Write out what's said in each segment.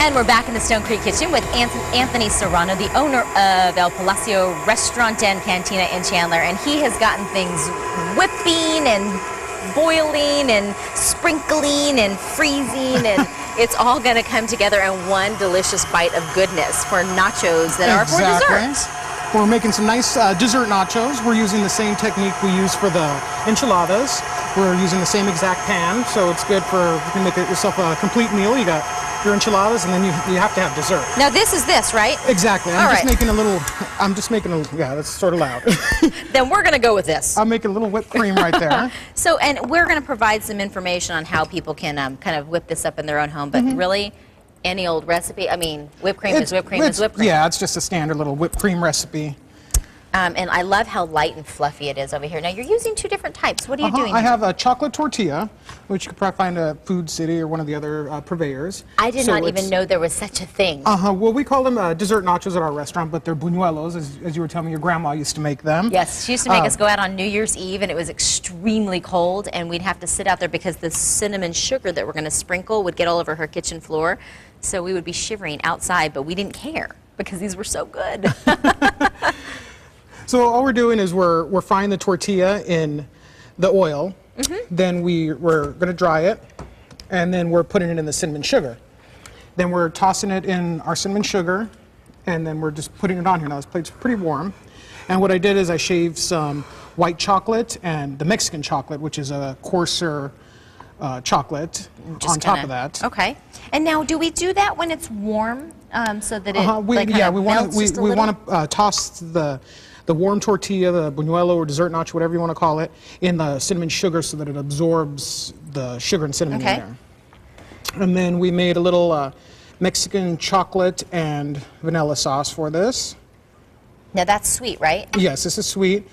And we're back in the Stone Creek Kitchen with Anthony Serrano, the owner of El Palacio Restaurant Cantina in Chandler, and he has gotten things whipping and boiling and sprinkling and freezing, and it's all going to come together in one delicious bite of goodness for nachos that are for desserts. We're making some nice dessert nachos. We're using the same technique we use for the enchiladas. We're using the same exact pan, so it's good for, you can make yourself a complete meal. You got your enchiladas, and then you have to have dessert. Now this is this, right? Exactly. I'm just making a little, yeah, that's sort of loud. Then we're going to go with this. I'm making a little whipped cream right there. So, and we're going to provide some information on how people can kind of whip this up in their own home, but really, any old recipe, I mean, whipped cream is whipped cream is whipped cream. Yeah, it's just a standard little whipped cream recipe. And I love how light and fluffy it is over here. Now, you're using two different types. What are you doing? I have a chocolate tortilla, which you could probably find at Food City or one of the other purveyors. I did not even know there was such a thing. Well, we call them dessert nachos at our restaurant, but they're buñuelos, as you were telling me your grandma used to make them. Yes, she used to make us go out on New Year's Eve, and it was extremely cold, and we'd have to sit out there because the cinnamon sugar that we're going to sprinkle would get all over her kitchen floor. So we would be shivering outside, but we didn't care because these were so good. So all we're doing is we're frying the tortilla in the oil. Then we're going to dry it, and then we're putting it in the cinnamon sugar. Then we're tossing it in our cinnamon sugar, and then we're just putting it on here. Now this plate's pretty warm. And what I did is I shaved some white chocolate and the Mexican chocolate, which is a coarser chocolate on top of that. Okay. And now, do we do that when it's warm, so that it we want to toss the warm tortilla, the buñuelo or dessert nacho, whatever you want to call it, in the cinnamon sugar so that it absorbs the sugar and cinnamon in there. And then we made a little Mexican chocolate and vanilla sauce for this. Now that's sweet, right? Yes, this is sweet.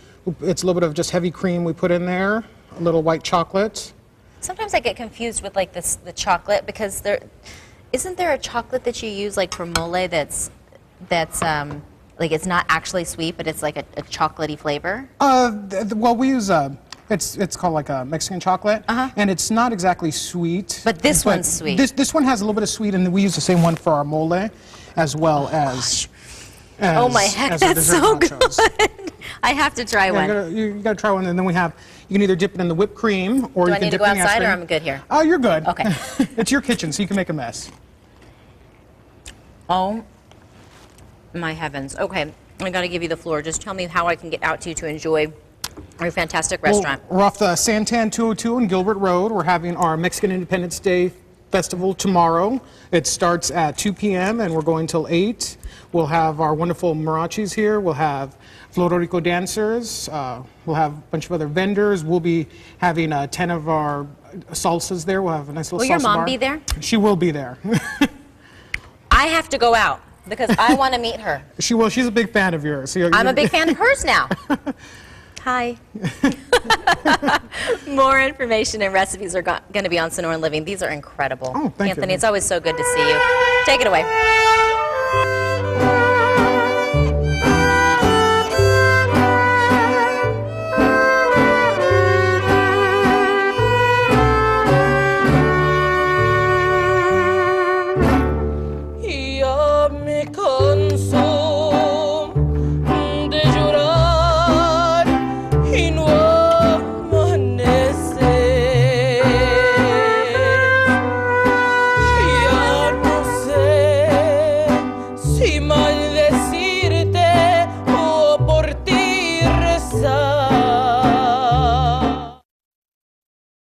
It's a little bit of just heavy cream we put in there, a little white chocolate. Sometimes I get confused with like the chocolate, because isn't there a chocolate that you use like for mole that's like it's not actually sweet, but it's like a chocolatey flavor? Well, we use it's called like a Mexican chocolate, and it's not exactly sweet. But this one's sweet. This one has a little bit of sweet, and we use the same one for our mole, as well as oh my heck, that's so good! I have to try one. You got to try one, and then you can either dip it in the whipped cream, or do you I can need to dip go it in the outside, or I'm good here? Oh, you're good. Okay. It's your kitchen, so you can make a mess. Oh my heavens. Okay, I got to give you the floor. Just tell me how I can get out to you to enjoy our fantastic restaurant. We're off the Santan 202 on Gilbert Road. We're having our Mexican Independence Day Festival tomorrow. It starts at 2 p.m. and we're going till 8. We'll have our wonderful Mariachis here. We'll have Florico dancers. We'll have a bunch of other vendors. We'll be having 10 of our salsas there. We'll have a nice little salsa bar. Will your mom be there? She will be there. I have to go out because I want to meet her. She will. She's a big fan of yours. So I'm a big fan of hers now. Hi. More information and recipes are going to be on Sonoran Living. These are incredible. Oh, thank you. Anthony, it's always so good to see you. Take it away.